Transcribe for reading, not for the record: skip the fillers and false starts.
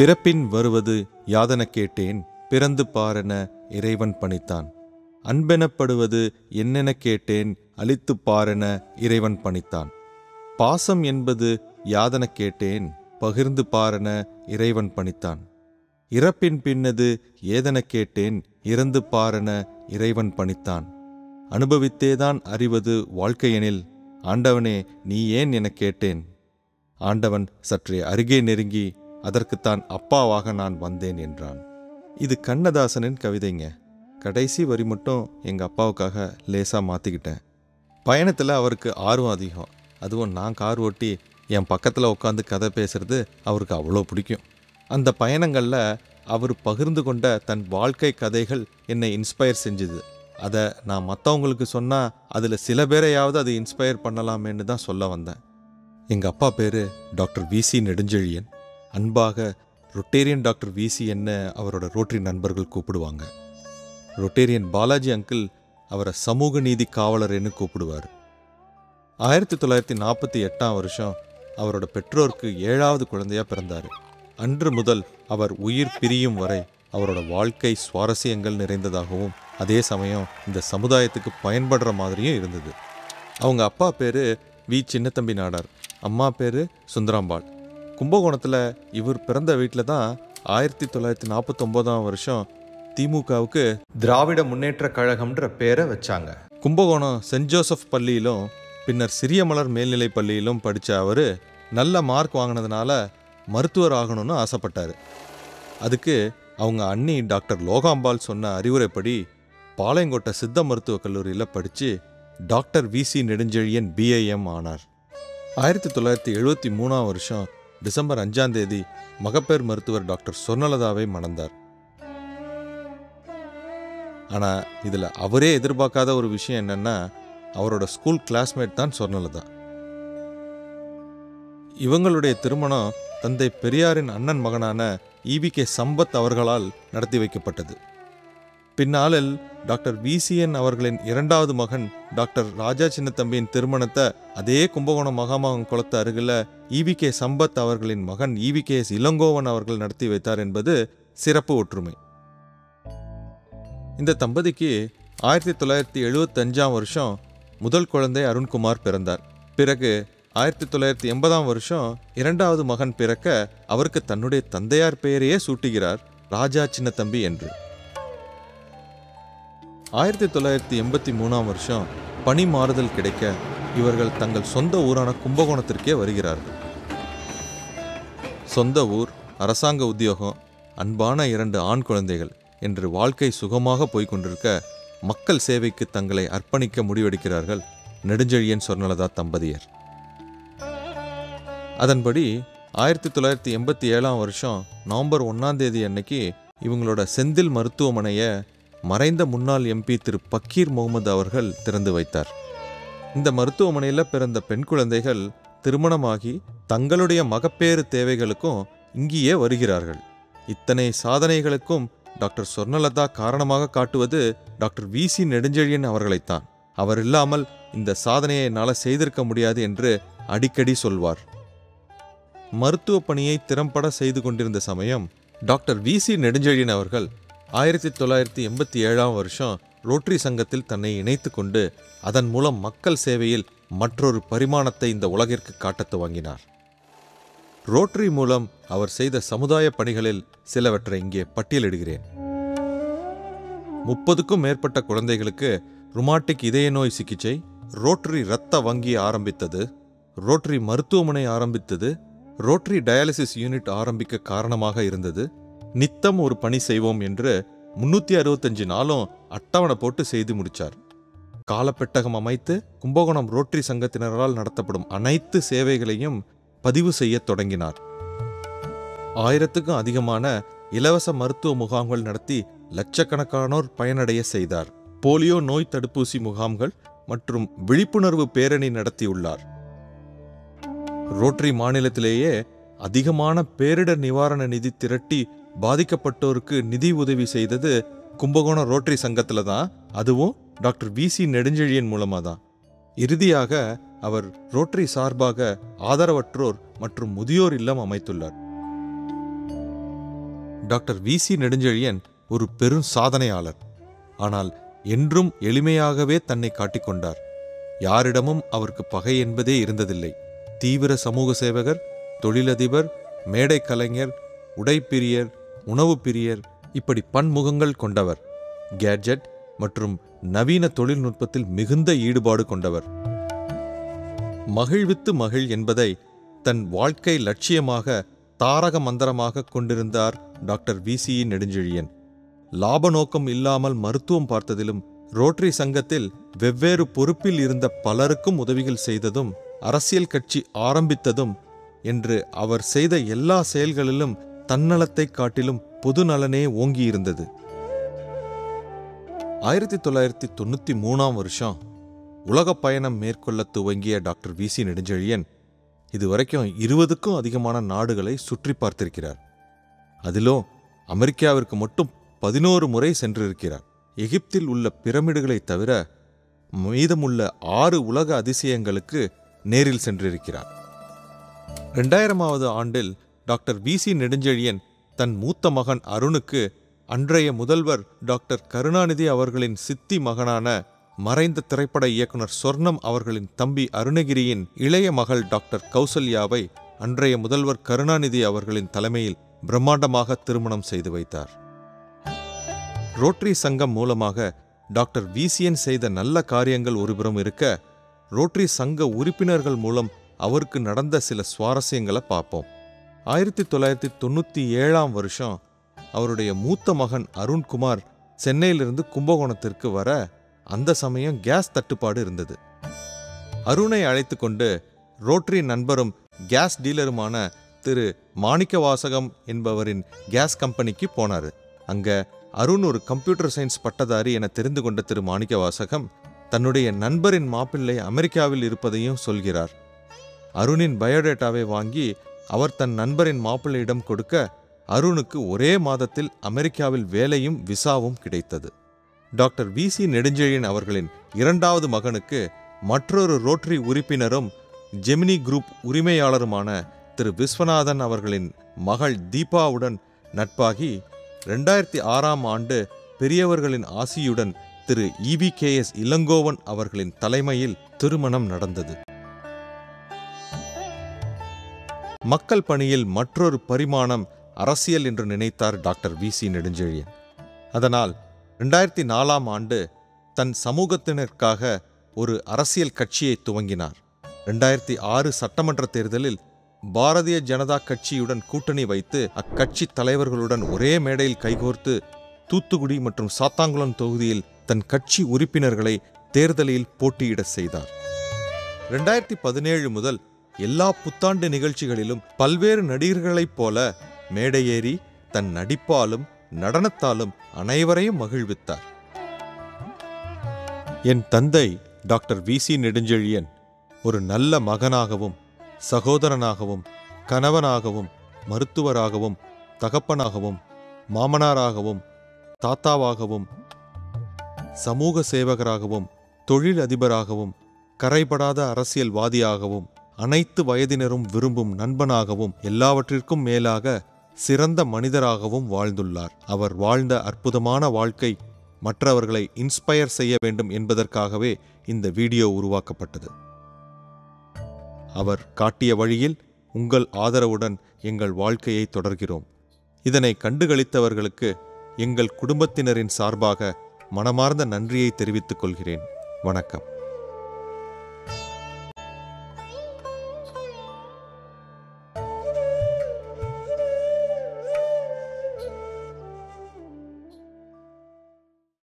பிறப்பின் வருவது யாதன கேட்டேன், பிறந்து பாரென இறைவன் பணித்தான். அன்பெனப்படுவது என்னென கேட்டேன், அளித்து பாரென இறைவன் பணித்தான். பாசம் என்பது யாதன கேட்டேன், பகிர்ந்து பாரென இறைவன் பணித்தான். இறப்பின் பின்னது ஏதென கேட்டேன், இறந்து பாரென இறைவன் பணித்தான். அனுபவித்தேதான் அறிவது வாழ்க்கையெனில், ஆண்டவனே நீ ஏன் என கேட்டேன். ஆண்டவன் சற்றே அருகே நெருங்கி, அதற்குத்தான் அப்பாவாக நான் வந்தேன் என்றான். இது கண்ணதாசனின் கவிதைங்க. கடைசி வரி மட்டும் எங்கள் அப்பாவுக்காக லேசாக மாற்றிக்கிட்டேன். பயணத்தில் அவருக்கு ஆர்வம் அதிகம். அதுவும் நான் கார் ஓட்டி என் பக்கத்தில் உட்காந்து கதை பேசுகிறது அவருக்கு அவ்வளோ பிடிக்கும். அந்த பயணங்களில் அவர் பகிர்ந்து கொண்ட தன் வாழ்க்கை கதைகள் என்னை இன்ஸ்பயர் செஞ்சுது. அதை நான் மற்றவங்களுக்கு சொன்னால் அதில் சில பேரையாவது அது இன்ஸ்பயர் பண்ணலாமேன்னு தான் சொல்ல வந்தேன். எங்கள் அப்பா பேர் டாக்டர் விசி நெடுஞ்செழியன். அன்பாக ரொட்டேரியன் டாக்டர் விசி என்ன அவரோட ரோட்டரி நண்பர்கள் கூப்பிடுவாங்க. ரொட்டேரியன் பாலாஜி அங்கிள் அவரை சமூக நீதி காவலர்னு கூப்பிடுவார். 1948 அவரோட பெற்றோருக்கு 7வது குழந்தையாக பிறந்தார். அன்று முதல் அவர் உயிர் பிரியும் வரை அவரோட வாழ்க்கை சுவாரஸ்யங்கள் நிறைந்ததாகவும் அதே சமயம் இந்த சமுதாயத்துக்கு பயன்படுற மாதிரியும் இருந்தது. அவங்க அப்பா பேர் வி சின்னத்தம்பி நாடார், அம்மா பேர் சுந்தராம்பாள். கும்பகோணத்தில் இவர் பிறந்த வீட்டில் தான் 1949 திமுகவுக்கு திராவிட முன்னேற்ற கழகம்ன்ற பேரை வச்சாங்க. கும்பகோணம் சென்ட் ஜோசப் பள்ளியிலும் பின்னர் சிறியமலர் மேல்நிலை பள்ளியிலும் படித்த அவர் நல்ல மார்க் வாங்கினதுனால மருத்துவர் ஆகணும்னு ஆசைப்பட்டார். அதுக்கு அவங்க அண்ணி டாக்டர் லோகாம்பாள் சொன்ன அறிவுரைப்படி பாளையங்கோட்டை சித்த மருத்துவக் கல்லூரியில் படித்து டாக்டர் விசி நெடுஞ்செழியன் பிஐஎம் ஆனார். 1973 டிசம்பர் 5 மகப்பேறு மருத்துவர் டாக்டர் சொர்ணலதாவை மணந்தார். ஆனால் இதில் அவரே எதிர்பார்க்காத ஒரு விஷயம் என்னன்னா, அவரோட ஸ்கூல் கிளாஸ்மேட் தான் சொர்ணலதா. இவங்களுடைய திருமணம் தந்தை பெரியாரின் அண்ணன் மகனான ஈவிகே சம்பத் அவர்களால் நடத்தி வைக்கப்பட்டது. பின்னாளில் டாக்டர் விசிஎன் அவர்களின் 2வது மகன் டாக்டர் ராஜா சின்னத்தம்பியின் திருமணத்தை அதே கும்பகோணம் மகாமகம் குளத்து அருகில் ஈவிகே சம்பத் அவர்களின் மகன் ஈவிகேஎஸ் இளங்கோவன் அவர்கள் நடத்தி வைத்தார் என்பது சிறப்பு ஒற்றுமை. இந்த தம்பதிக்கு 1975 முதல் குழந்தை அருண்குமார் பிறந்தார். பிறகு 1980 2வது மகன் பிறக்க அவருக்கு தன்னுடைய தந்தையார் பெயரையே சூட்டுகிறார், ராஜா சின்னத்தம்பி என்று. 1983 பணி மாறுதல் கிடைக்க இவர்கள் தங்கள் சொந்த ஊரான கும்பகோணத்திற்கே வருகிறார்கள். சொந்த ஊர், அரசாங்க உத்தியோகம், அன்பான 2 ஆண் குழந்தைகள் என்று வாழ்க்கை சுகமாக போய்கொண்டிருக்க மக்கள் சேவைக்கு தங்களை அர்ப்பணிக்க முடிவெடுக்கிறார்கள் நெடுஞ்செழியன் சொர்ணலதா தம்பதியர். அதன்படி 1987 நவம்பர் 1 அன்னைக்கு இவங்களோட செந்தில் மருத்துவமனையை மறைந்த முன்னாள் எம்பி திரு பக்கீர் முகமது அவர்கள் திறந்து வைத்தார். இந்த மருத்துவமனையில் பிறந்த பெண் குழந்தைகள் திருமணமாகி தங்களுடைய மகப்பேறு தேவைகளுக்கும் இங்கேயே வருகிறார்கள். இத்தனை சாதனைகளுக்கும் டாக்டர் சொர்ணலதா காரணமாக காட்டுவது டாக்டர் விசி நெடுஞ்செழியன் அவர்களைத்தான். அவர் இல்லாமல் இந்த சாதனையை என்னால் செய்திருக்க முடியாது என்று அடிக்கடி சொல்வார். மருத்துவ பணியை திறம்பட செய்து கொண்டிருந்த சமயம் டாக்டர் விசி நெடுஞ்செழியன் அவர்கள் 1987 ரோட்டரி சங்கத்தில் தன்னை இணைத்து கொண்டு அதன் மூலம் மக்கள் சேவையில் மற்றொரு பரிமாணத்தை இந்த உலகிற்கு காட்டத் துவங்கினார். ரோட்டரி மூலம் அவர் செய்த சமுதாய பணிகளில் சிலவற்றை இங்கே பட்டியலிடுகிறேன். 30க்கும் மேற்பட்ட குழந்தைகளுக்கு ருமாட்டிக் இதய நோய் சிகிச்சை, ரோட்டரி இரத்த வங்கி ஆரம்பித்தது, ரோட்டரி மருத்துவமனை ஆரம்பித்தது, ரோட்டரி டயாலிசிஸ் யூனிட் ஆரம்பிக்க காரணமாக இருந்தது. நித்தம் ஒரு பணி செய்வோம் என்று 365 நாளும் அட்டவணை போட்டு செய்து முடித்தார். காலப்பெட்டகம் அமைத்து கும்பகோணம் ரோட்டரி சங்கத்தினரால் நடத்தப்படும் அனைத்து சேவைகளையும் பதிவு செய்ய தொடங்கினார். 1000க்கும் அதிகமான இலவச மருத்துவ முகாம்கள் நடத்தி லட்சக்கணக்கானோர் பயனடைய செய்தார். போலியோ நோய் தடுப்பூசி முகாம்கள் மற்றும் விழிப்புணர்வு பேரணி நடத்தியுள்ளார். ரோட்டரி மாநிலத்திலேயே அதிகமான பேரிடர் நிவாரண நிதி திரட்டி பாதிக்கப்பட்டோருக்கு நிதி உதவி செய்தது கும்பகோணம் ரோட்டரி சங்கத்தில் தான். அதுவும் டாக்டர் விசி நெடுஞ்செழியன் மூலமாக தான். இறுதியாக அவர் ரோட்டரி சார்பாக ஆதரவற்றோர் மற்றும் முதியோர் இல்லம் அமைத்துள்ளார். டாக்டர் வி.சி. நெடுஞ்செழியன் ஒரு பெரும் சாதனையாளர். ஆனால் என்றும் எளிமையாகவே தன்னை காட்டிக்கொண்டார். யாரிடமும் அவருக்கு பகை என்பதே இருந்ததில்லை. தீவிர சமூக சேவகர், தொழிலதிபர், மேடை கலைஞர், உடைப்பிரியர், உணவு பிரியர், இப்படி பன்முகங்கள் கொண்டவர். கேட்ஜெட் மற்றும் நவீன தொழில்நுட்பத்தில் மிகுந்த ஈடுபாடு கொண்டவர். மகிழ்வித்து மகிழ் என்பதை தன் வாழ்க்கை லட்சியமாக தாரக மந்திரமாக கொண்டிருந்தார் டாக்டர் வி.சி. நெடுஞ்செழியன். லாப நோக்கம் இல்லாமல் மருத்துவம் பார்த்ததிலும், ரோட்டரி சங்கத்தில் வெவ்வேறு பொறுப்பில் இருந்த பலருக்கும் உதவிகள் செய்ததும், அரசியல் கட்சி ஆரம்பித்ததும் என்று அவர் செய்த எல்லா செயல்களிலும் தன்னலத்தை காட்டிலும் பொது நலனே ஓங்கியிருந்தது. 1993ஆம் வருஷம் உலக பயணம் மேற்கொள்ள துவங்கிய டாக்டர் வி.சி. நெடுஞ்செழியன் இதுவரைக்கும் 20க்கும் அதிகமான நாடுகளை சுற்றி பார்த்திருக்கிறார். அதிலும் அமெரிக்காவிற்கு மட்டும் 11 முறை சென்றிருக்கிறார். எகிப்தில் உள்ள பிரமிடுகளை தவிர மீதமுள்ள 6 உலக அதிசயங்களுக்கு நேரில் சென்றிருக்கிறார். 2000ஆவது ஆண்டில் டாக்டர் வி.சி. நெடுஞ்செழியன் தன் மூத்த மகன் அருணுக்கு அன்றைய முதல்வர் டாக்டர் கருணாநிதி அவர்களின் சித்தி மகனான மறைந்த திரைப்பட இயக்குனர் சொர்ணம் அவர்களின் தம்பி அருணகிரியின் இளைய மகள் டாக்டர் கௌசல்யாவை அன்றைய முதல்வர் கருணாநிதி அவர்களின் தலைமையில் பிரம்மாண்டமாக திருமணம் செய்து வைத்தார். ரோட்டரி சங்கம் மூலமாக டாக்டர் வி.சி.என் செய்த நல்ல காரியங்கள் ஒருபுறம் இருக்க, ரோட்டரி சங்க உறுப்பினர்கள் மூலம் அவருக்கு நடந்த சில சுவாரஸ்யங்களை பார்ப்போம். 1997ஆம் வருஷம் அவருடைய மூத்த மகன் அருண்குமார் சென்னையிலிருந்து கும்பகோணத்திற்கு வர, அந்த சமயம் கேஸ் தட்டுப்பாடு இருந்தது. அருணை அழைத்து கொண்டு ரோட்டரி நண்பரும் கேஸ் டீலருமான திரு மாணிக்கவாசகம் என்பவரின் கேஸ் கம்பெனிக்கு போனார். அங்க அருண் ஒரு கம்ப்யூட்டர் சயின்ஸ் பட்டதாரி என தெரிந்து கொண்ட திரு மாணிக்கவாசகம் தன்னுடைய நண்பரின் மாப்பிள்ளை அமெரிக்காவில் இருப்பதையும் சொல்கிறார். அருணின் பயோடேட்டாவை வாங்கி அவர் தன் நண்பரின் மாப்பிள்ளையிடம் கொடுக்க, அருணுக்கு ஒரே மாதத்தில் அமெரிக்காவில் வேலையும் விசாவும் கிடைத்தது. டாக்டர் வி.சி. நெடுஞ்செழியன் அவர்களின் 2வது மகனுக்கு மற்றொரு ரோட்டரி உறுப்பினரும் ஜெமினி குரூப் உரிமையாளருமான திரு விஸ்வநாதன் அவர்களின் மகள் தீபாவுடன் நட்பாகி 2006ஆம் ஆண்டு பெரியவர்களின் ஆசியுடன் திரு இ.வி.கே.எஸ். இளங்கோவன் அவர்களின் தலைமையில் திருமணம் நடந்தது. மக்கள் பணியில் மற்றொரு பரிமாணம் அரசியல் என்று நினைத்தார் டாக்டர் வி.சி. நெடுஞ்செழியன். அதனால் 2004ஆம் ஆண்டு தன் சமூகத்தினருக்காக ஒரு அரசியல் கட்சியை துவங்கினார். 2006 சட்டமன்ற தேர்தலில் பாரதிய ஜனதா கட்சியுடன் கூட்டணி வைத்து அக்கட்சி தலைவர்களுடன் ஒரே மேடையில் கைகோர்த்து தூத்துக்குடி மற்றும் சாத்தாங்குளம் தொகுதியில் தன் கட்சி உறுப்பினர்களை தேர்தலில் போட்டியிட செய்தார். 2017 முதல் எல்லா புத்தாண்டு நிகழ்ச்சிகளிலும் பல்வேறு நடிகர்களைப் போல மேடையேறி தன் நடிப்பாலும் நடனத்தாலும் அனைவரையும் மகிழ்வித்தார். என் தந்தை டாக்டர் வி.சி. நெடுஞ்செழியன் ஒரு நல்ல மகனாகவும், சகோதரனாகவும், கணவனாகவும், மருத்துவராகவும், தகப்பனாகவும், மாமனாராகவும், தாத்தாவாகவும், சமூக சேவகராகவும், தொழில் அதிபராகவும், கரைபடாத அரசியல்வாதியாகவும், அனைத்து வயதினரும் விரும்பும் நண்பனாகவும், எல்லாவற்றிற்கும் மேலாக சிறந்த மனிதராகவும் வாழ்ந்துள்ளார். அவர் வாழ்ந்த அற்புதமான வாழ்க்கை மற்றவர்களை இன்ஸ்பயர் செய்ய வேண்டும் என்பதற்காகவே இந்த வீடியோ உருவாக்கப்பட்டது. அவர் காட்டிய வழியில் உங்கள் ஆதரவுடன் எங்கள் வாழ்க்கையை தொடர்கிறோம். இதனை கண்டுகளித்தவர்களுக்கு எங்கள் குடும்பத்தினரின் சார்பாக மனமார்ந்த நன்றியை தெரிவித்துக் கொள்கிறேன். வணக்கம்.